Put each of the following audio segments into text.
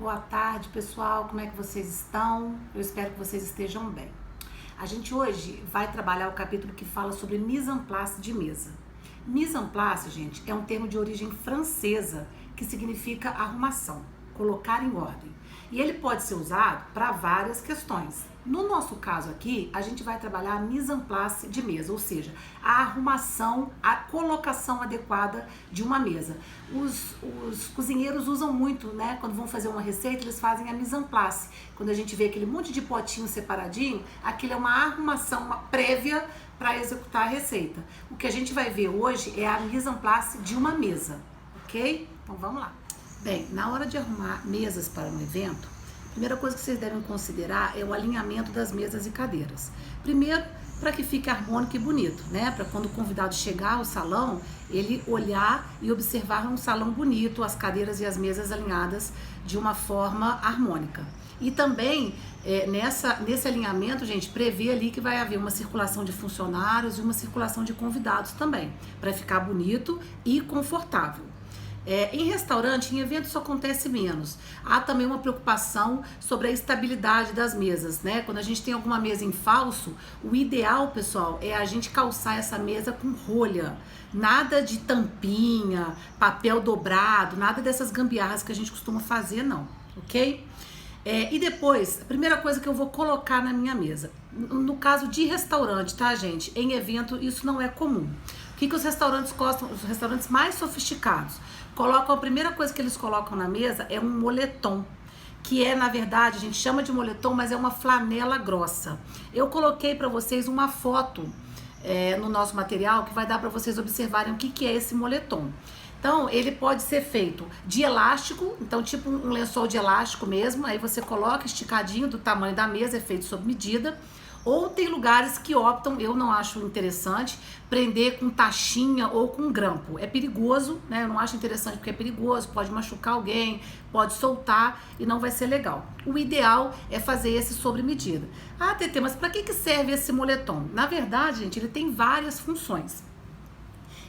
Boa tarde, pessoal. Como é que vocês estão? Eu espero que vocês estejam bem. A gente hoje vai trabalhar o capítulo que fala sobre mise en place de mesa. Mise en place, gente, é um termo de origem francesa que significa arrumação, colocar em ordem. E ele pode ser usado para várias questões. No nosso caso aqui, a gente vai trabalhar a mise en place de mesa, ou seja, a arrumação, a colocação adequada de uma mesa. Os cozinheiros usam muito, né? Quando vão fazer uma receita, eles fazem a mise en place. Quando a gente vê aquele monte de potinho separadinho, aquilo é uma arrumação, uma prévia para executar a receita. O que a gente vai ver hoje é a mise en place de uma mesa, ok? Então vamos lá. Bem, na hora de arrumar mesas para um evento, a primeira coisa que vocês devem considerar é o alinhamento das mesas e cadeiras. Primeiro, para que fique harmônico e bonito, né? Para quando o convidado chegar ao salão, ele olhar e observar um salão bonito, as cadeiras e as mesas alinhadas de uma forma harmônica. E também, nesse alinhamento, gente, prevê ali que vai haver uma circulação de funcionários e uma circulação de convidados também, para ficar bonito e confortável. Em restaurante, em eventos isso acontece menos. Há também uma preocupação sobre a estabilidade das mesas, né? Quando a gente tem alguma mesa em falso, o ideal, pessoal, é a gente calçar essa mesa com rolha. Nada de tampinha, papel dobrado, nada dessas gambiarras que a gente costuma fazer, não, ok? E depois, a primeira coisa que eu vou colocar na minha mesa, no caso de restaurante, tá, gente? Em evento isso não é comum. O que os restaurantes gostam, os restaurantes mais sofisticados, colocam, a primeira coisa que eles colocam na mesa é um moletom, que é, na verdade, a gente chama de moletom, mas é uma flanela grossa. Eu coloquei para vocês uma foto no nosso material que vai dar para vocês observarem o que é esse moletom. Então, ele pode ser feito de elástico, então tipo um lençol de elástico mesmo, aí você coloca esticadinho do tamanho da mesa, é feito sob medida. Ou tem lugares que optam, eu não acho interessante, prender com tachinha ou com grampo. É perigoso, né? Eu não acho interessante porque é perigoso, pode machucar alguém, pode soltar e não vai ser legal. O ideal é fazer esse sobre medida. Ah, TT, mas para que serve esse moletom? Na verdade, gente, ele tem várias funções.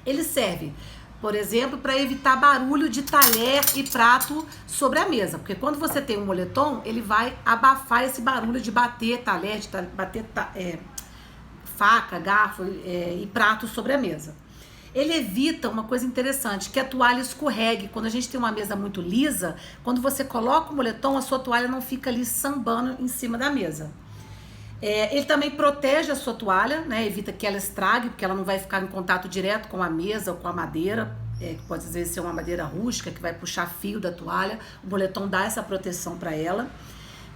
Ele serve, por exemplo, para evitar barulho de talher e prato sobre a mesa. Porque quando você tem um moletom, ele vai abafar esse barulho de bater talher, de bater faca, garfo e prato sobre a mesa. Ele evita uma coisa interessante, que a toalha escorregue. Quando a gente tem uma mesa muito lisa, quando você coloca o moletom, a sua toalha não fica ali sambando em cima da mesa. Ele também protege a sua toalha, né? Evita que ela estrague, porque ela não vai ficar em contato direto com a mesa ou com a madeira, que pode às vezes ser uma madeira rústica que vai puxar fio da toalha. O moletom dá essa proteção para ela.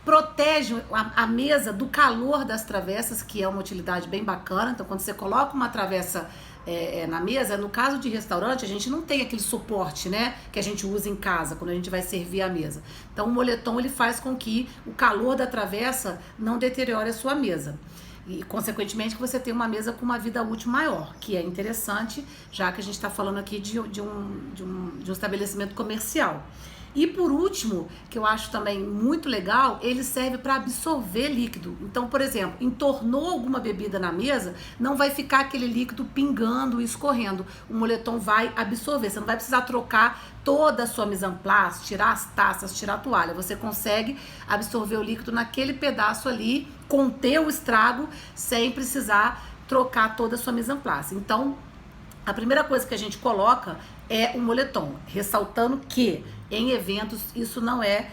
Protege a mesa do calor das travessas, que é uma utilidade bem bacana. Então, quando você coloca uma travessa na mesa, no caso de restaurante, a gente não tem aquele suporte, né, que a gente usa em casa quando a gente vai servir a mesa. Então o moletom ele faz com que o calor da travessa não deteriore a sua mesa e consequentemente que você tenha uma mesa com uma vida útil maior, que é interessante, já que a gente está falando aqui de um estabelecimento comercial. E por último, que eu acho também muito legal, ele serve para absorver líquido. Então, por exemplo, entornou alguma bebida na mesa, não vai ficar aquele líquido pingando e escorrendo. O moletom vai absorver. Você não vai precisar trocar toda a sua mise en place, tirar as taças, tirar a toalha. Você consegue absorver o líquido naquele pedaço ali, conter o estrago, sem precisar trocar toda a sua mise en place. Então, a primeira coisa que a gente coloca é o moletom, ressaltando que em eventos isso não é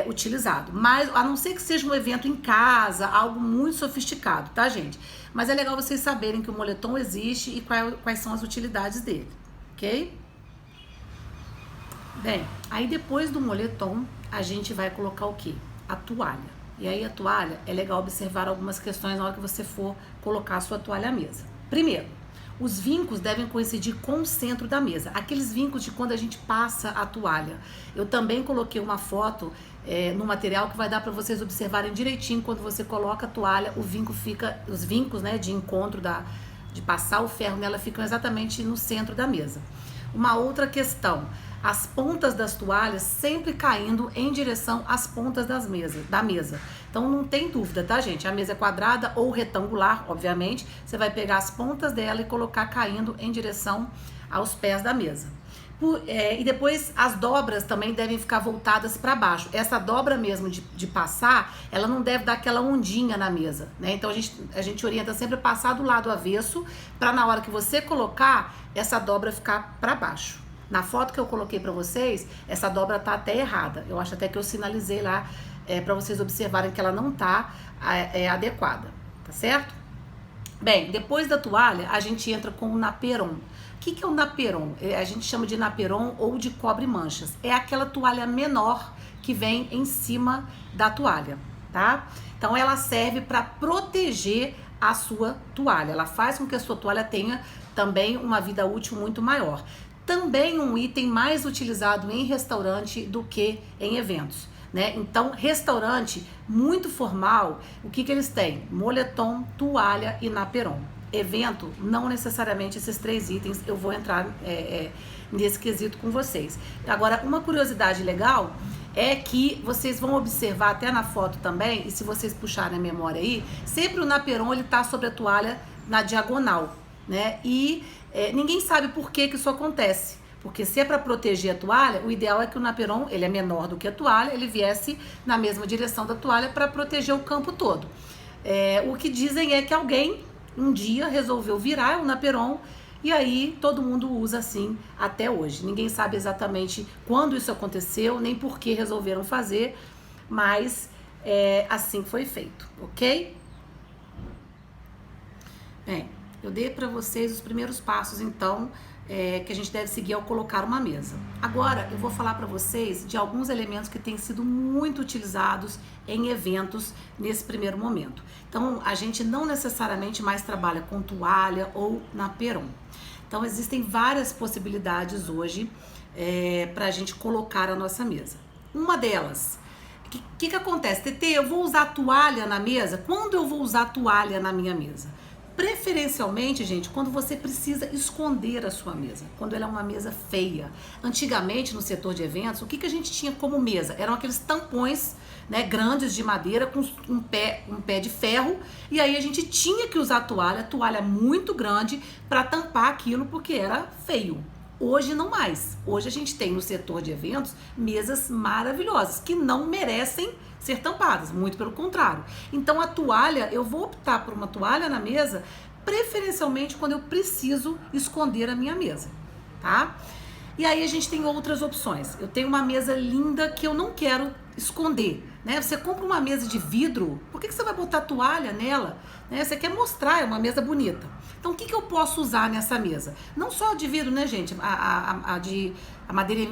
utilizado, mas a não ser que seja um evento em casa, algo muito sofisticado, tá, gente? Mas é legal vocês saberem que o moletom existe e quais são as utilidades dele, ok? Bem, aí depois do moletom a gente vai colocar o quê? A toalha. E aí a toalha, é legal observar algumas questões na hora que você for colocar a sua toalha à mesa. Primeiro, os vincos devem coincidir com o centro da mesa. Aqueles vincos de quando a gente passa a toalha. Eu também coloquei uma foto no material que vai dar para vocês observarem direitinho quando você coloca a toalha, o vinco fica, os vincos, né, de encontro de passar o ferro nela ficam exatamente no centro da mesa. Uma outra questão, as pontas das toalhas sempre caindo em direção às pontas da mesa. Então não tem dúvida, tá, gente? A mesa é quadrada ou retangular, obviamente. Você vai pegar as pontas dela e colocar caindo em direção aos pés da mesa. E depois as dobras também devem ficar voltadas para baixo. Essa dobra mesmo de passar, ela não deve dar aquela ondinha na mesa, né? Então a gente orienta sempre a passar do lado avesso, para na hora que você colocar, essa dobra ficar para baixo. Na foto que eu coloquei para vocês, essa dobra tá até errada. Eu acho até que eu sinalizei lá para vocês observarem que ela não tá adequada, tá certo? Bem, depois da toalha, a gente entra com o naperon. O que é o naperon? A gente chama de naperon ou de cobre manchas. É aquela toalha menor que vem em cima da toalha, tá? Então ela serve para proteger a sua toalha. Ela faz com que a sua toalha tenha também uma vida útil muito maior. Também um item mais utilizado em restaurante do que em eventos, né? Então, restaurante muito formal, o que eles têm? Moletom, toalha e naperon. Evento, não necessariamente esses 3 itens, eu vou entrar nesse quesito com vocês. Agora, uma curiosidade legal é que vocês vão observar até na foto também, e se vocês puxarem a memória aí, sempre o naperon ele tá sobre a toalha na diagonal, né? E ninguém sabe por que isso acontece. Porque se é para proteger a toalha, o ideal é que o naperon, ele é menor do que a toalha, ele viesse na mesma direção da toalha para proteger o campo todo. O que dizem é que alguém um dia resolveu virar o naperon e aí todo mundo usa assim até hoje. Ninguém sabe exatamente quando isso aconteceu, nem por que resolveram fazer, mas assim foi feito, ok? Bem, eu dei para vocês os primeiros passos, então, que a gente deve seguir ao colocar uma mesa. Agora, eu vou falar para vocês de alguns elementos que têm sido muito utilizados em eventos nesse primeiro momento. Então, a gente não necessariamente mais trabalha com toalha ou naperon. Então, existem várias possibilidades hoje para a gente colocar a nossa mesa. Uma delas, o que acontece? Tetê, eu vou usar toalha na mesa? Quando eu vou usar toalha na minha mesa? Preferencialmente, gente, quando você precisa esconder a sua mesa, quando ela é uma mesa feia. Antigamente, no setor de eventos, o que a gente tinha como mesa? Eram aqueles tampões, né, grandes de madeira com um pé de ferro, e aí a gente tinha que usar toalha muito grande para tampar aquilo porque era feio. Hoje não mais. Hoje a gente tem no setor de eventos mesas maravilhosas que não merecem ser tampadas, muito pelo contrário. Então a toalha, eu vou optar por uma toalha na mesa, preferencialmente quando eu preciso esconder a minha mesa, tá? E aí a gente tem outras opções. Eu tenho uma mesa linda que eu não quero esconder, né? Você compra uma mesa de vidro, por que você vai botar toalha nela? Né? Você quer mostrar, é uma mesa bonita. Então o que eu posso usar nessa mesa? Não só de vidro, né, gente? A madeira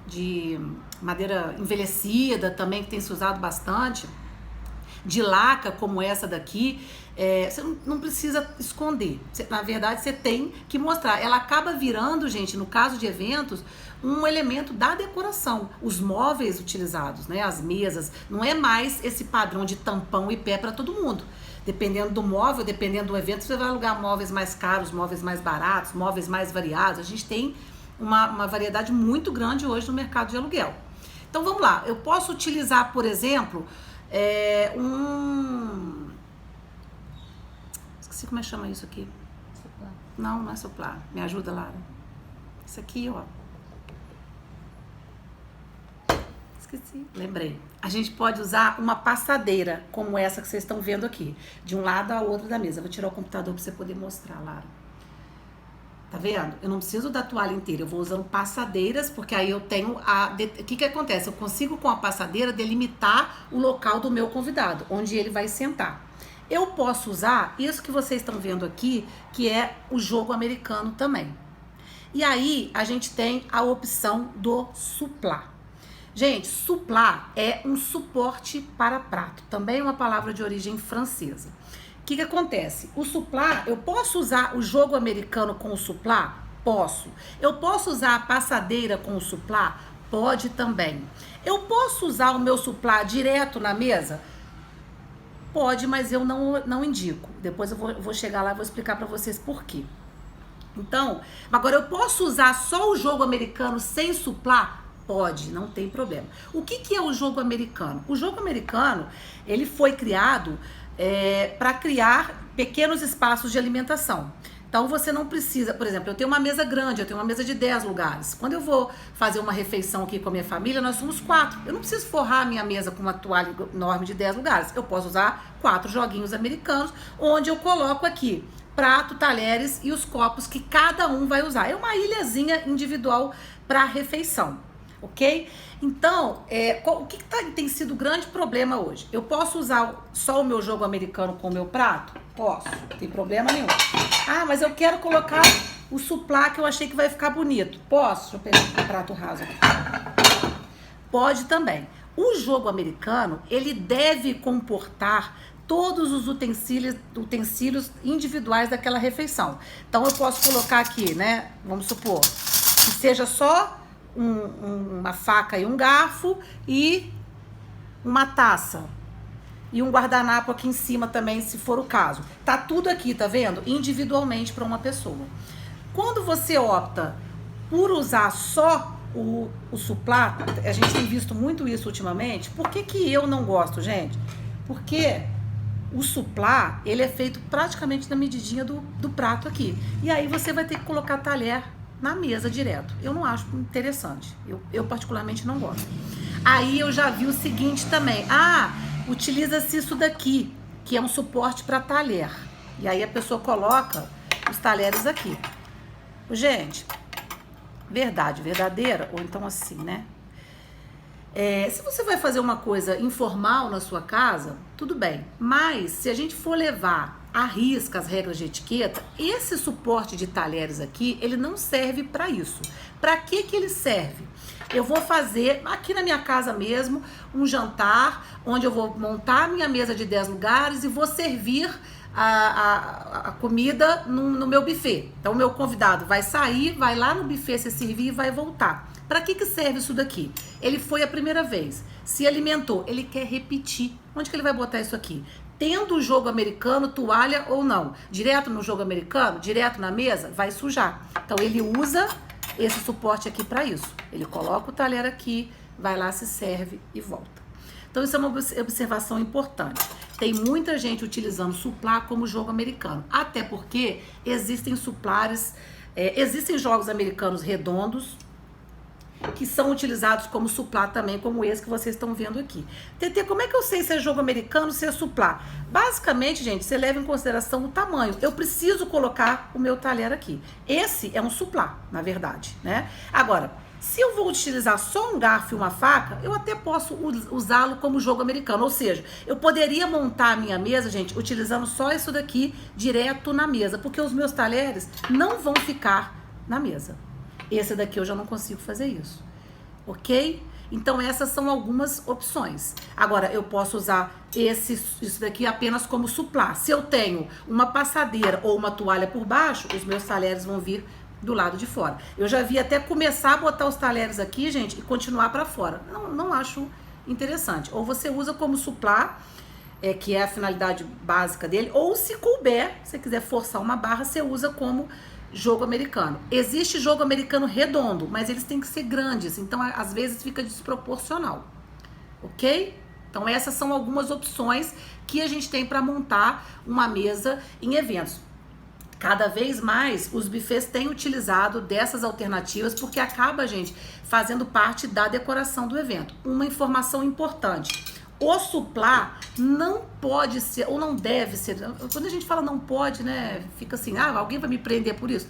de madeira envelhecida também, que tem se usado bastante. De laca, como essa daqui, você não precisa esconder. Na verdade, você tem que mostrar. Ela acaba virando, gente, no caso de eventos, um elemento da decoração. Os móveis utilizados, né, as mesas, não é mais esse padrão de tampão e pé para todo mundo. Dependendo do móvel, dependendo do evento, você vai alugar móveis mais caros, móveis mais baratos, móveis mais variados. A gente tem uma variedade muito grande hoje no mercado de aluguel. Então vamos lá, eu posso utilizar, por exemplo, esqueci como é que chama isso aqui. Soplar. Não é soplar. Me ajuda, Lara. Isso aqui, ó. Esqueci. Lembrei. A gente pode usar uma passadeira, como essa que vocês estão vendo aqui. De um lado ao outro da mesa. Vou tirar o computador para você poder mostrar, Lara. Tá vendo? Eu não preciso da toalha inteira, eu vou usando passadeiras, porque aí eu tenho o que acontece? Eu consigo com a passadeira delimitar o local do meu convidado, onde ele vai sentar. Eu posso usar isso que vocês estão vendo aqui, que é o jogo americano também. E aí a gente tem a opção do supplá. Gente, supplá é um suporte para prato, também é uma palavra de origem francesa. O que acontece? O supplá, eu posso usar o jogo americano com o supplá? Posso. Eu posso usar a passadeira com o supplá? Pode também. Eu posso usar o meu supplá direto na mesa? Pode, mas eu não indico. Depois eu vou chegar lá e vou explicar para vocês por quê. Então, agora eu posso usar só o jogo americano sem supplá? Pode, não tem problema. O que é o jogo americano? O jogo americano, ele foi criado para criar pequenos espaços de alimentação. Então você não precisa, por exemplo, eu tenho uma mesa grande, eu tenho uma mesa de 10 lugares. Quando eu vou fazer uma refeição aqui com a minha família, nós somos 4. Eu não preciso forrar a minha mesa com uma toalha enorme de 10 lugares. Eu posso usar 4 joguinhos americanos, onde eu coloco aqui prato, talheres e os copos que cada um vai usar. É uma ilhazinha individual para refeição, ok? Então, o que tem sido o grande problema hoje? Eu posso usar só o meu jogo americano com o meu prato? Posso, não tem problema nenhum. Ah, mas eu quero colocar o suplá que eu achei que vai ficar bonito. Posso? Deixa eu pegar um prato raso aqui. Pode também. O jogo americano, ele deve comportar todos os utensílios individuais daquela refeição. Então, eu posso colocar aqui, né? Vamos supor que seja só uma faca e um garfo e uma taça. E um guardanapo aqui em cima também, se for o caso. Tá tudo aqui, tá vendo? Individualmente para uma pessoa. Quando você opta por usar só o suplá, a gente tem visto muito isso ultimamente. Por que eu não gosto, gente? Porque o suplá, ele é feito praticamente na medidinha do prato aqui. E aí você vai ter que colocar talher na mesa direto. Eu não acho interessante. Eu particularmente não gosto. Aí eu já vi o seguinte também. Utiliza-se isso daqui, que é um suporte para talher. E aí a pessoa coloca os talheres aqui. Gente, verdade, verdadeira, ou então assim, né? Se você vai fazer uma coisa informal na sua casa, tudo bem. Mas se a gente for levar à risca as regras de etiqueta, esse suporte de talheres aqui, ele não serve para isso. Para que ele serve? Eu vou fazer, aqui na minha casa mesmo, um jantar, onde eu vou montar a minha mesa de 10 lugares e vou servir a comida no meu buffet. Então, o meu convidado vai sair, vai lá no buffet se servir e vai voltar. Para que serve isso daqui? Ele foi a primeira vez, se alimentou, ele quer repetir. Onde que ele vai botar isso aqui? Tendo o jogo americano, toalha ou não. Direto no jogo americano, direto na mesa, vai sujar. Então, ele usa esse suporte aqui para isso. Ele coloca o talher aqui, vai lá, se serve e volta. Então, isso é uma observação importante. Tem muita gente utilizando suplá como jogo americano. Até porque existem suplares, existem jogos americanos redondos, que são utilizados como suplá também, como esse que vocês estão vendo aqui. TT, como é que eu sei se é jogo americano, se é suplá? Basicamente, gente, você leva em consideração o tamanho. Eu preciso colocar o meu talher aqui. Esse é um suplá, na verdade, né? Agora, se eu vou utilizar só um garfo e uma faca, eu até posso usá-lo como jogo americano. Ou seja, eu poderia montar a minha mesa, gente, utilizando só isso daqui direto na mesa, porque os meus talheres não vão ficar na mesa. Esse daqui eu já não consigo fazer isso, ok? Então essas são algumas opções. Agora eu posso usar isso daqui apenas como suplá. Se eu tenho uma passadeira ou uma toalha por baixo, os meus talheres vão vir do lado de fora. Eu já vi até começar a botar os talheres aqui, gente, e continuar para fora. Não acho interessante. Ou você usa como suplá, que é a finalidade básica dele, ou se couber, se você quiser forçar uma barra, você usa como jogo americano. Existe jogo americano redondo, mas eles têm que ser grandes, então às vezes fica desproporcional, ok? Então essas são algumas opções que a gente tem para montar uma mesa em eventos. Cada vez mais os buffets têm utilizado dessas alternativas porque acaba, gente, fazendo parte da decoração do evento. Uma informação importante: o suplá não pode ser, ou não deve ser, quando a gente fala não pode, né, fica assim, alguém vai me prender por isso.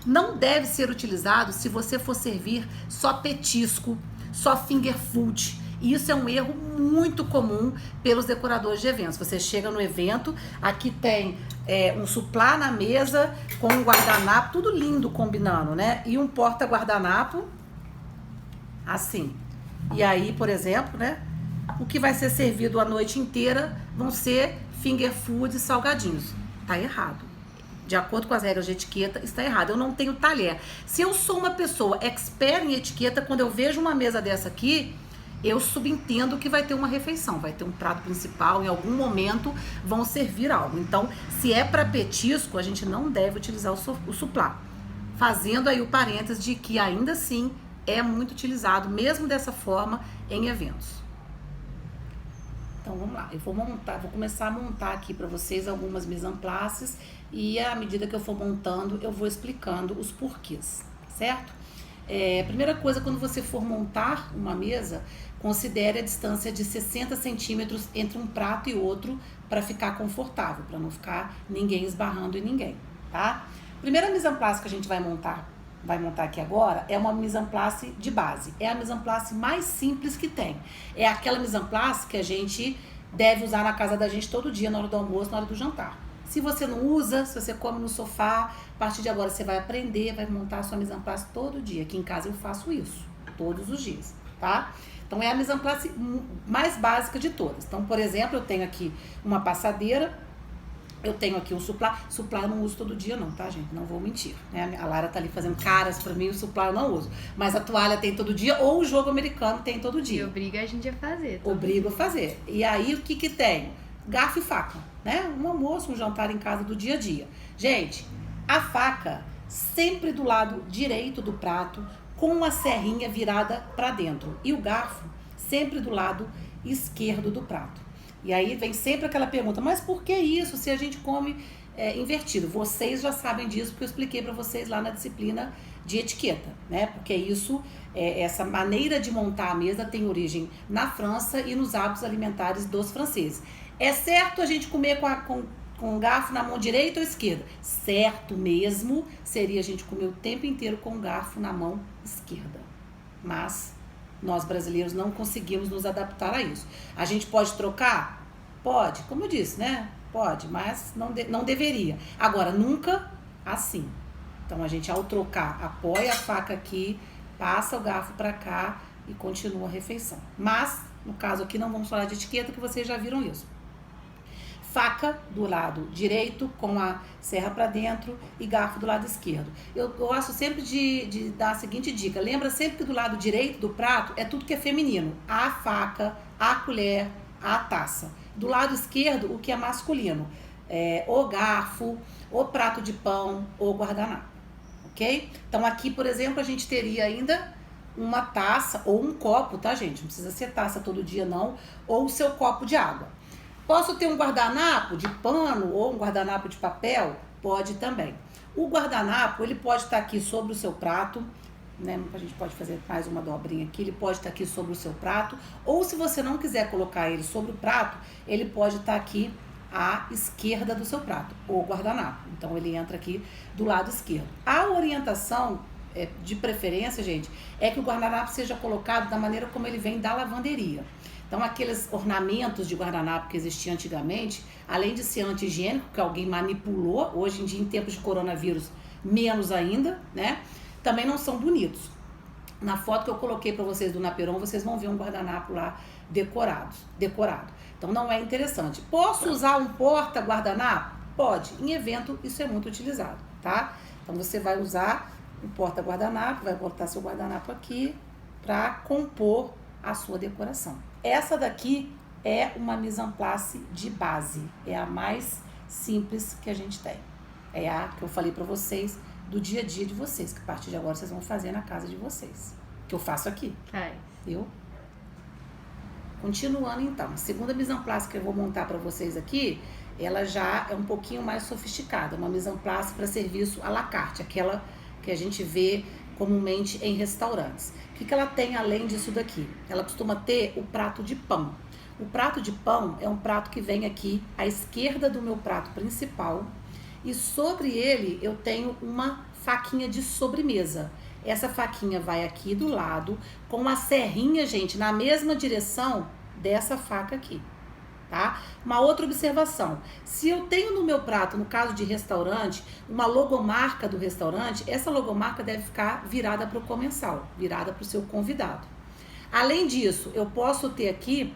Não deve ser utilizado se você for servir só petisco, só finger food. E isso é um erro muito comum pelos decoradores de eventos. Você chega no evento, aqui tem um suplá na mesa com um guardanapo, tudo lindo combinando, né? E um porta-guardanapo, assim. E aí, por exemplo, né, o que vai ser servido a noite inteira vão ser finger food e salgadinhos. Tá errado. De acordo com as regras de etiqueta, está errado. Eu não tenho talher. Se eu sou uma pessoa expert em etiqueta, quando eu vejo uma mesa dessa aqui, eu subentendo que vai ter uma refeição, vai ter um prato principal, em algum momento vão servir algo. Então, se é para petisco, a gente não deve utilizar o suplá. Fazendo aí o parênteses de que ainda assim é muito utilizado, mesmo dessa forma, em eventos. Então vamos lá, vou começar a montar aqui para vocês algumas mise en places e à medida que eu for montando, eu vou explicando os porquês, certo? Primeira coisa, quando você for montar uma mesa, considere a distância de 60 centímetros entre um prato e outro para ficar confortável, para não ficar ninguém esbarrando em ninguém, tá? Primeira mise en place que a gente vai montar aqui agora é uma mise en place de base. É a mise en place mais simples que tem. É aquela mise en place que a gente deve usar na casa da gente todo dia, na hora do almoço, na hora do jantar. Se você não usa, se você come no sofá, a partir de agora você vai aprender, vai montar a sua mise en place todo dia. Aqui em casa eu faço isso, todos os dias, tá? Então é a mise en place mais básica de todas. Então, por exemplo, eu tenho aqui uma passadeira, eu tenho aqui um suplá. Suplá eu não uso todo dia não, tá, gente? Não vou mentir, né? A Lara tá ali fazendo caras pra mim, o suplá eu não uso. Mas a toalha tem todo dia, ou o jogo americano tem todo dia. E obriga a gente a fazer. Obriga a fazer. E aí, o que que tem? Garfo e faca, né? Um almoço, um jantar em casa do dia a dia. Gente, a faca sempre do lado direito do prato, com a serrinha virada pra dentro. E o garfo sempre do lado esquerdo do prato. E aí vem sempre aquela pergunta, mas por que isso se a gente come invertido? Vocês já sabem disso porque eu expliquei para vocês lá na disciplina de etiqueta, né? Porque isso, essa maneira de montar a mesa tem origem na França e nos hábitos alimentares dos franceses. É certo a gente comer com o garfo na mão direita ou esquerda? Certo mesmo seria a gente comer o tempo inteiro com o garfo na mão esquerda. Mas nós brasileiros não conseguimos nos adaptar a isso. A gente pode trocar? Pode, como eu disse, né? Pode, mas não deveria. Agora, nunca assim. Então, a gente, ao trocar, apoia a faca aqui, passa o garfo para cá e continua a refeição. Mas, no caso aqui, não vamos falar de etiqueta, que vocês já viram isso. Faca do lado direito com a serra para dentro e garfo do lado esquerdo. Eu gosto sempre de dar a seguinte dica. Lembra sempre que do lado direito do prato é tudo que é feminino. A faca, a colher, a taça. Do lado esquerdo, o que é masculino. O garfo, o prato de pão, o guardanapo. Ok? Então aqui, por exemplo, a gente teria ainda uma taça ou um copo, tá, gente? Não precisa ser taça todo dia, não. Ou o seu copo de água. Posso ter um guardanapo de pano ou um guardanapo de papel? Pode também. O guardanapo, ele pode estar aqui sobre o seu prato, né? A gente pode fazer mais uma dobrinha aqui, ele pode estar aqui sobre o seu prato, ou se você não quiser colocar ele sobre o prato, ele pode estar aqui à esquerda do seu prato, o guardanapo. Então ele entra aqui do lado esquerdo. A orientação, de preferência, gente, é que o guardanapo seja colocado da maneira como ele vem da lavanderia. Então, aqueles ornamentos de guardanapo que existiam antigamente, além de ser anti-higiênico, que alguém manipulou, hoje em dia, em tempos de coronavírus, menos ainda, né? Também não são bonitos. Na foto que eu coloquei para vocês do Naperon, vocês vão ver um guardanapo lá decorado. Então, não é interessante. Posso usar um porta-guardanapo? Pode. Em evento, isso é muito utilizado, tá? Então, você vai usar um porta-guardanapo, vai botar seu guardanapo aqui para compor a sua decoração. Essa daqui é uma mise en place de base, é a mais simples que a gente tem. É a que eu falei pra vocês do dia a dia de vocês, que a partir de agora vocês vão fazer na casa de vocês. Que eu faço aqui. Viu? Continuando então, a segunda mise en place que eu vou montar pra vocês aqui, ela já é um pouquinho mais sofisticada, uma mise en place para serviço à la carte, aquela que a gente vê comumente em restaurantes. O que ela tem além disso daqui? Ela costuma ter o prato de pão. O prato de pão é um prato que vem aqui à esquerda do meu prato principal e sobre ele eu tenho uma faquinha de sobremesa. Essa faquinha vai aqui do lado com a serrinha, gente, na mesma direção dessa faca aqui. Tá? Uma outra observação, se eu tenho no meu prato, no caso de restaurante, uma logomarca do restaurante, essa logomarca deve ficar virada para o comensal, virada para o seu convidado. Além disso, eu posso ter aqui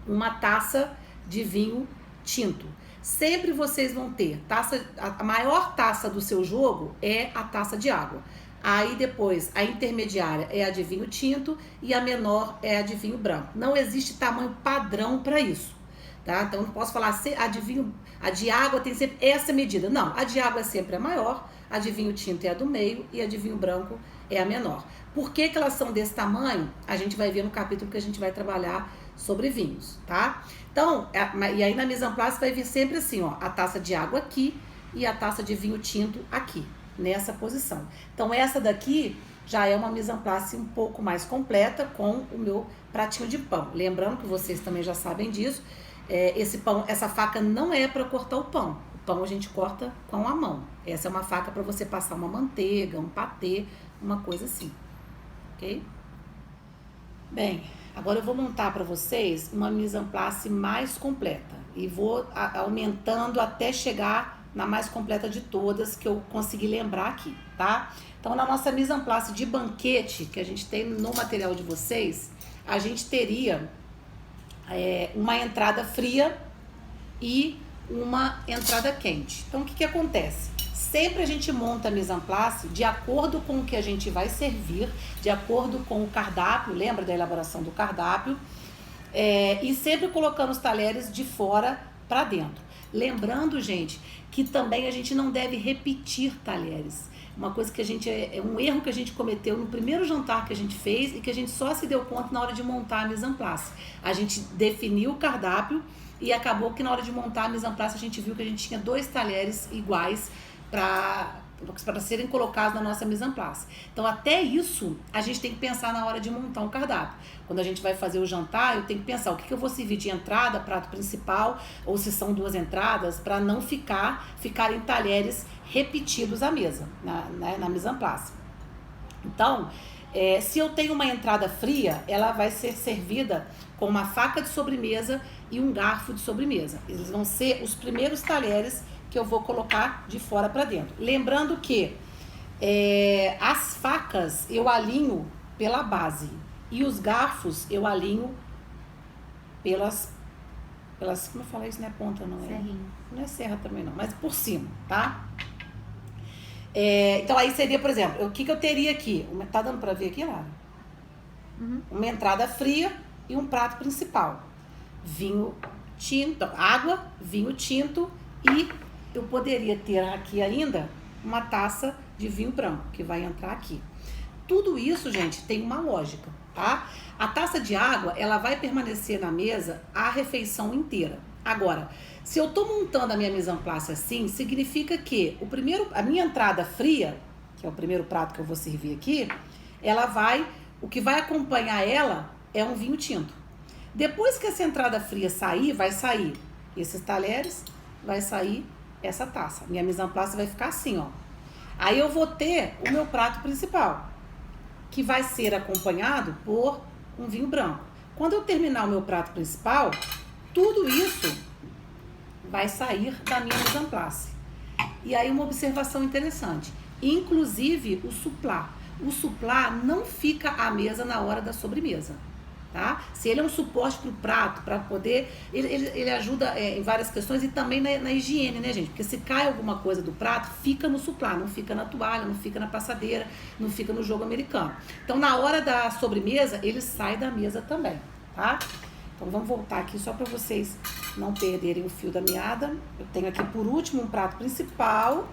uma taça de vinho tinto. Sempre vocês vão ter a maior taça do seu jogo é a taça de água. Aí depois, a intermediária é a de vinho tinto e a menor é a de vinho branco. Não existe tamanho padrão para isso. tá? Então eu não posso falar, a de água tem sempre essa medida. Não, a de água é sempre a maior, a de vinho tinto é a do meio e a de vinho branco é a menor. Por que que elas são desse tamanho? A gente vai ver no capítulo que a gente vai trabalhar sobre vinhos, tá? Então, e aí na mise en place vai vir sempre assim, ó, a taça de água aqui e a taça de vinho tinto aqui, nessa posição. Então essa daqui já é uma mise en place um pouco mais completa com o meu pratinho de pão. Lembrando que vocês também já sabem disso, esse pão, essa faca não é para cortar o pão. O pão a gente corta com a mão. Essa é uma faca para você passar uma manteiga, um patê, uma coisa assim, ok? Bem, agora eu vou montar para vocês uma mise en place mais completa e vou aumentando até chegar na mais completa de todas que eu consegui lembrar aqui, tá? Então, na nossa mise en place de banquete, que a gente tem no material de vocês, a gente teria uma entrada fria e uma entrada quente. Então, o que que acontece? Sempre a gente monta a mise en place de acordo com o que a gente vai servir, de acordo com o cardápio, lembra da elaboração do cardápio, e sempre colocando os talheres de fora para dentro. Lembrando, gente, que também a gente não deve repetir talheres. Uma coisa que um erro que a gente cometeu no primeiro jantar que a gente fez e que a gente só se deu conta na hora de montar a mise en place. A gente definiu o cardápio e acabou que na hora de montar a mise en place a gente viu que a gente tinha 2 talheres iguais para serem colocados na nossa mise en place. Então até isso a gente tem que pensar na hora de montar um cardápio. Quando a gente vai fazer o jantar, eu tenho que pensar o que eu vou servir de entrada, prato principal, ou se são 2 entradas, para não ficarem talheres repetidos à mesa, na mise en place. Então, se eu tenho uma entrada fria, ela vai ser servida com uma faca de sobremesa e um garfo de sobremesa. Eles vão ser os primeiros talheres que eu vou colocar de fora para dentro. Lembrando que as facas eu alinho pela base e os garfos eu alinho pelas como eu falei, isso não é ponta, não é? Serrinha. Não é serra também não, mas por cima, tá? Então aí seria, por exemplo, o que eu teria aqui? Tá dando para ver aqui, Lara? Uhum. Uma entrada fria e um prato principal. Vinho tinto, água, vinho tinto e eu poderia ter aqui ainda uma taça de vinho branco, que vai entrar aqui. Tudo isso, gente, tem uma lógica, tá? A taça de água, ela vai permanecer na mesa a refeição inteira. Agora, se eu tô montando a minha mise en place assim, significa que a minha entrada fria, que é o primeiro prato que eu vou servir aqui, o que vai acompanhar ela é um vinho tinto. Depois que essa entrada fria sair, vai sair esses talheres, vai sair essa taça. Minha mise en place vai ficar assim, ó. Aí eu vou ter o meu prato principal, que vai ser acompanhado por um vinho branco. Quando eu terminar o meu prato principal, tudo isso vai sair da minha mise en place. E aí uma observação interessante, inclusive o suplá. O suplá não fica à mesa na hora da sobremesa. Tá? Se ele é um suporte para o prato, para poder, ele ajuda em várias questões e também na higiene, né, gente? Porque se cai alguma coisa do prato, fica no suplá, não fica na toalha, não fica na passadeira, não fica no jogo americano. Então, na hora da sobremesa, ele sai da mesa também, tá? Então, vamos voltar aqui só para vocês não perderem o fio da meada. Eu tenho aqui, por último, um prato principal,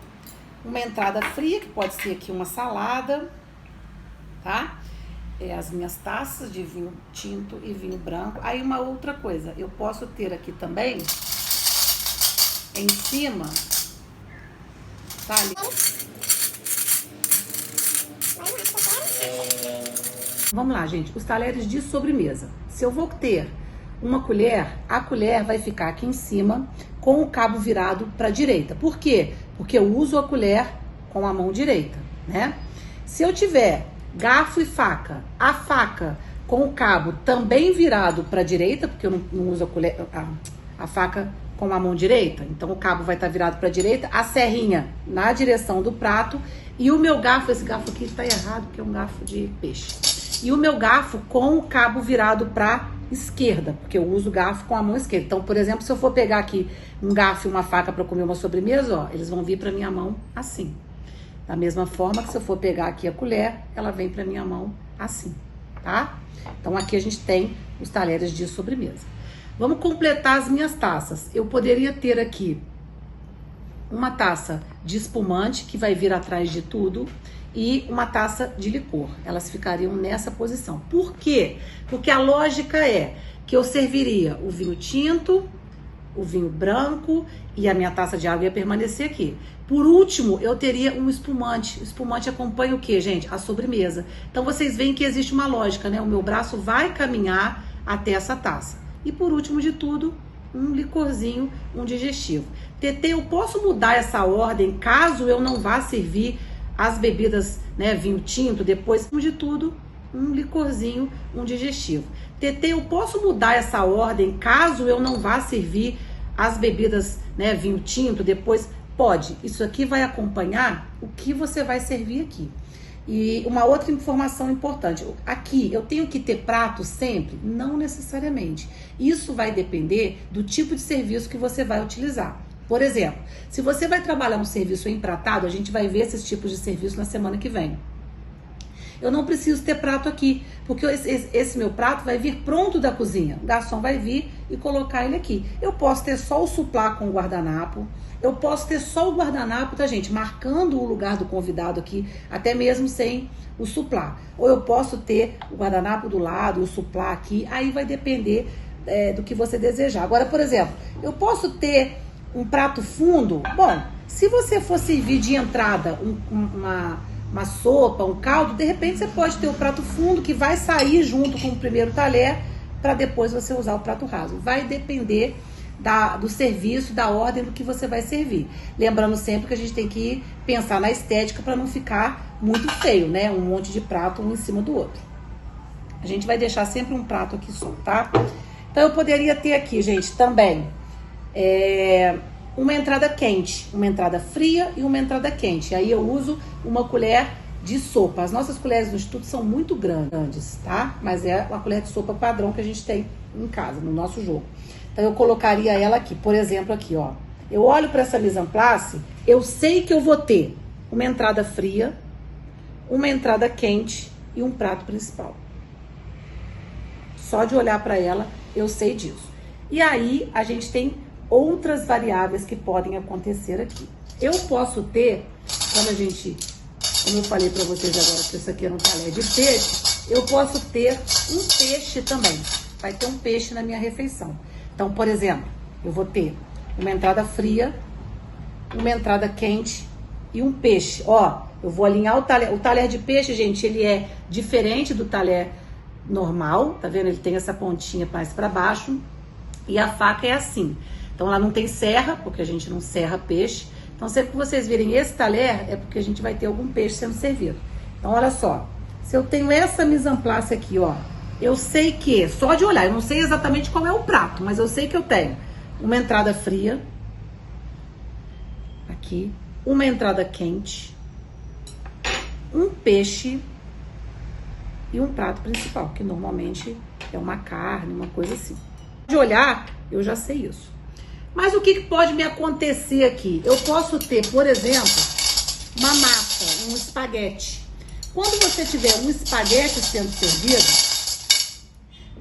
uma entrada fria, que pode ser aqui uma salada, tá? As minhas taças de vinho tinto e vinho branco. Aí uma outra coisa, eu posso ter aqui também, em cima, tá ali. Vamos lá, gente, os talheres de sobremesa. Se eu vou ter uma colher, a colher vai ficar aqui em cima com o cabo virado para a direita. Por quê? Porque eu uso a colher com a mão direita, né? Se eu tiver garfo e faca, a faca com o cabo também virado para a direita, porque eu não uso a faca com a mão direita, então o cabo vai estar virado para a direita, a serrinha na direção do prato e o meu garfo, esse garfo aqui está errado, porque é um garfo de peixe, e o meu garfo com o cabo virado para esquerda, porque eu uso o garfo com a mão esquerda. Então, por exemplo, se eu for pegar aqui um garfo e uma faca para comer uma sobremesa, ó, eles vão vir para minha mão assim. Da mesma forma que se eu for pegar aqui a colher, ela vem para minha mão assim, tá? Então aqui a gente tem os talheres de sobremesa. Vamos completar as minhas taças. Eu poderia ter aqui uma taça de espumante, que vai vir atrás de tudo, e uma taça de licor. Elas ficariam nessa posição. Por quê? Porque a lógica é que eu serviria o vinho tinto, o vinho branco, e a minha taça de água ia permanecer aqui. Por último, eu teria um espumante. O espumante acompanha o quê, gente? A sobremesa. Então vocês veem que existe uma lógica, né? O meu braço vai caminhar até essa taça. E por último de tudo, um licorzinho, um digestivo. TT, eu posso mudar essa ordem caso eu não vá servir as bebidas, né, vinho tinto, depois de tudo, um licorzinho, um digestivo. TT, eu posso mudar essa ordem caso eu não vá servir as bebidas, né, vinho tinto, depois? Pode. Isso aqui vai acompanhar o que você vai servir aqui. E uma outra informação importante, aqui eu tenho que ter prato sempre? Não necessariamente. Isso vai depender do tipo de serviço que você vai utilizar. Por exemplo, se você vai trabalhar um serviço empratado, a gente vai ver esses tipos de serviço na semana que vem. Eu não preciso ter prato aqui, porque esse meu prato vai vir pronto da cozinha. O garçom vai vir e colocar ele aqui. Eu posso ter só o suplá com o guardanapo. Eu posso ter só o guardanapo, tá, gente? Marcando o lugar do convidado aqui, até mesmo sem o suplá. Ou eu posso ter o guardanapo do lado, o suplá aqui. Aí vai depender do que você desejar. Agora, por exemplo, eu posso ter um prato fundo. Bom, se você for servir de entrada uma sopa, um caldo, de repente você pode ter o prato fundo que vai sair junto com o primeiro talher para depois você usar o prato raso. Vai depender do serviço, da ordem do que você vai servir. Lembrando sempre que a gente tem que pensar na estética para não ficar muito feio, né? Um monte de prato um em cima do outro. A gente vai deixar sempre um prato aqui só, tá? Então eu poderia ter aqui, gente, também uma entrada quente, uma entrada fria e uma entrada quente. Aí eu uso uma colher de sopa. As nossas colheres do Instituto são muito grandes, tá? Mas é uma colher de sopa padrão que a gente tem em casa, no nosso jogo. Então eu colocaria ela aqui, por exemplo, aqui, ó. Eu olho para essa mise en place, eu sei que eu vou ter uma entrada fria, uma entrada quente e um prato principal. Só de olhar para ela, eu sei disso. E aí a gente tem outras variáveis que podem acontecer aqui. Eu posso ter, como eu falei para vocês agora que isso aqui era um talher de peixe, eu posso ter um peixe também. Vai ter um peixe na minha refeição. Então, por exemplo, eu vou ter uma entrada fria, uma entrada quente e um peixe. Ó, eu vou alinhar o talher. O talher de peixe, gente, ele é diferente do talher normal, tá vendo? Ele tem essa pontinha mais para baixo e a faca é assim. Então, ela não tem serra, porque a gente não serra peixe. Então, sempre que vocês virem esse talher, é porque a gente vai ter algum peixe sendo servido. Então, olha só. Se eu tenho essa mise en place aqui, ó, eu sei que, só de olhar, eu não sei exatamente qual é o prato, mas eu sei que eu tenho uma entrada fria, aqui, uma entrada quente, um peixe e um prato principal, que normalmente é uma carne, uma coisa assim. De olhar, eu já sei isso. Mas o que pode me acontecer aqui? Eu posso ter, por exemplo, uma massa, um espaguete. Quando você tiver um espaguete sendo servido,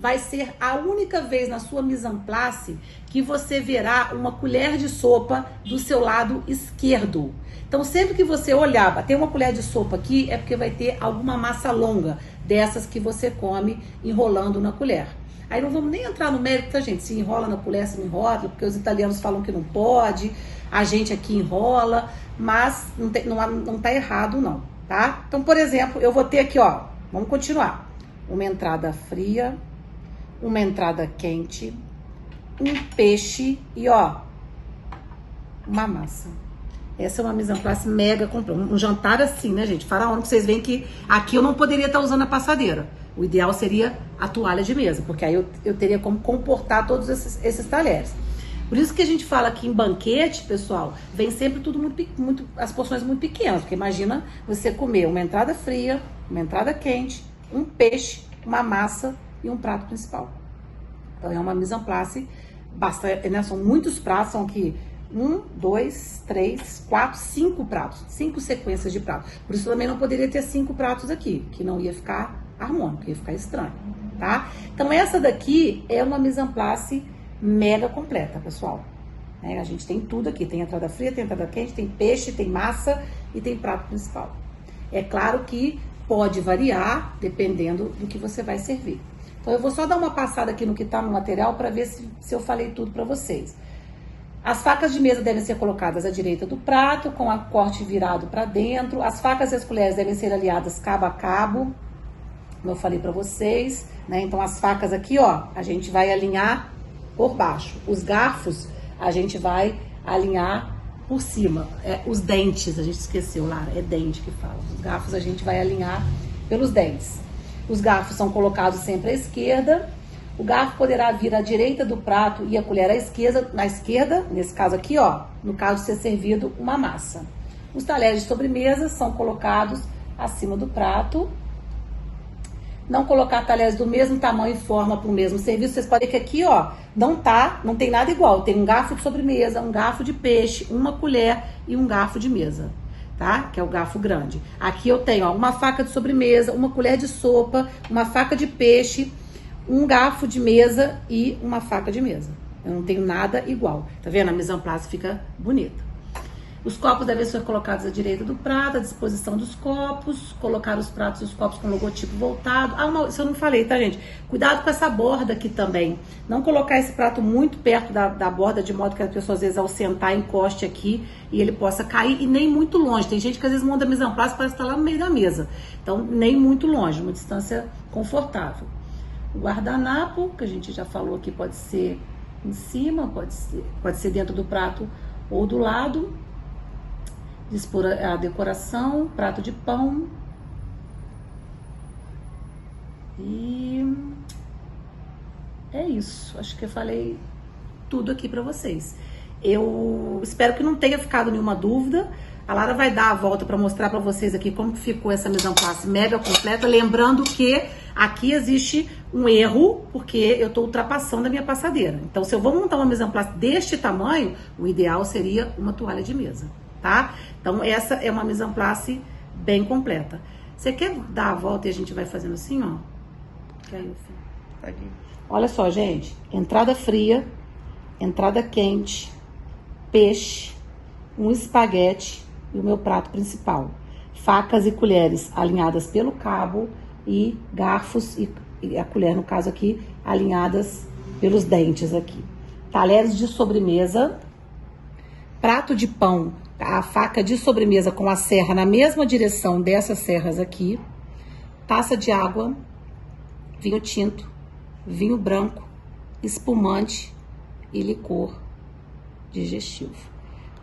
vai ser a única vez na sua mise en place que você verá uma colher de sopa do seu lado esquerdo. Então, sempre que você olhar, tem uma colher de sopa aqui, é porque vai ter alguma massa longa, dessas que você come enrolando na colher. Aí não vamos nem entrar no mérito, tá, gente? Se enrola na colher, se não enrola, porque os italianos falam que não pode, a gente aqui enrola, mas não tá errado não, tá? Então, por exemplo, eu vou ter aqui, ó, vamos continuar. Uma entrada fria, uma entrada quente, um peixe e, ó, uma massa. Essa é uma mise en place mega completa. Um jantar assim, né, gente? Faraônico. Vocês veem que aqui eu não poderia estar usando a passadeira. O ideal seria a toalha de mesa, porque aí eu teria como comportar todos esses talheres. Por isso que a gente fala que em banquete, pessoal, vem sempre tudo muito, as porções muito pequenas. Porque imagina você comer uma entrada fria, uma entrada quente, um peixe, uma massa e um prato principal. Então é uma mise en place bastante, né? São muitos pratos, são aqui 1, 2, 3, 4, 5 pratos, 5 sequências de pratos. Por isso também não poderia ter 5 pratos aqui, que não ia ficar harmônico, ia ficar estranho, tá? Então essa daqui é uma mise en place mega completa, pessoal. A gente tem tudo aqui, tem entrada fria, tem entrada quente, tem peixe, tem massa e tem prato principal. É claro que pode variar dependendo do que você vai servir. Então eu vou só dar uma passada aqui no que tá no material para ver se eu falei tudo para vocês. As facas de mesa devem ser colocadas à direita do prato, com o corte virado para dentro. As facas e as colheres devem ser alinhadas cabo a cabo, como eu falei para vocês, né? Então as facas aqui, ó, a gente vai alinhar por baixo. Os garfos a gente vai alinhar por cima. Os dentes, a gente esqueceu lá, é dente que fala. Os garfos a gente vai alinhar pelos dentes. Os garfos são colocados sempre à esquerda. O garfo poderá vir à direita do prato e a colher na esquerda, nesse caso aqui, ó, no caso de ser servido uma massa. Os talheres de sobremesa são colocados acima do prato. Não colocar talheres do mesmo tamanho e forma para o mesmo serviço. Vocês podem ver que aqui, ó, não tem nada igual. Tem um garfo de sobremesa, um garfo de peixe, uma colher e um garfo de mesa, tá? Que é o garfo grande. Aqui eu tenho, ó, uma faca de sobremesa, uma colher de sopa, uma faca de peixe, um garfo de mesa e uma faca de mesa. Eu não tenho nada igual. Tá vendo? A mise en place fica bonita. Os copos devem ser colocados à direita do prato, à disposição dos copos, colocar os pratos e os copos com o logotipo voltado. Isso eu não falei, tá, gente? Cuidado com essa borda aqui também. Não colocar esse prato muito perto da borda, de modo que a pessoa, às vezes, ao sentar, encoste aqui e ele possa cair, e nem muito longe. Tem gente que, às vezes, monta a mise en place e parece estar lá no meio da mesa. Então, nem muito longe, uma distância confortável. O guardanapo, que a gente já falou aqui, pode ser em cima, pode ser dentro do prato ou do lado. Dispor a decoração, prato de pão. E é isso. Acho que eu falei tudo aqui pra vocês. Eu espero que não tenha ficado nenhuma dúvida. A Lara vai dar a volta para mostrar para vocês aqui como ficou essa mise en place mega completa. Lembrando que aqui existe um erro, porque eu tô ultrapassando a minha passadeira. Então, se eu vou montar uma mise en place deste tamanho, o ideal seria uma toalha de mesa, tá? Então, essa é uma mise en place bem completa. Você quer dar a volta e a gente vai fazendo assim, ó? Que aí, filho. Olha só, gente. Entrada fria, entrada quente, peixe, um espaguete e o meu prato principal. Facas e colheres alinhadas pelo cabo e garfos e a colher, no caso aqui, alinhadas pelos dentes aqui. Talheres de sobremesa, prato de pão, a faca de sobremesa com a serra na mesma direção dessas serras aqui, taça de água, vinho tinto, vinho branco, espumante e licor digestivo.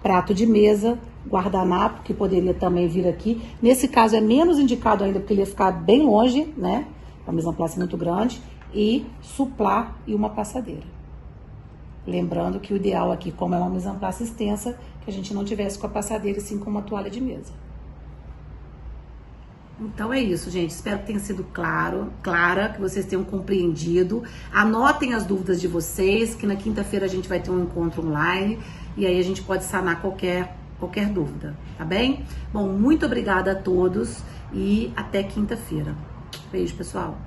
Prato de mesa, guardanapo, que poderia também vir aqui. Nesse caso é menos indicado ainda, porque ele ia ficar bem longe, né? A mise en place muito grande. E suplá e uma passadeira. Lembrando que o ideal aqui, como é uma mise en place extensa, que a gente não tivesse com a passadeira e sim com uma toalha de mesa. Então é isso, gente. Espero que tenha sido clara, que vocês tenham compreendido. Anotem as dúvidas de vocês, que na quinta-feira a gente vai ter um encontro online e aí a gente pode sanar qualquer dúvida, tá bem? Bom, muito obrigada a todos e até quinta-feira. Beijo, pessoal.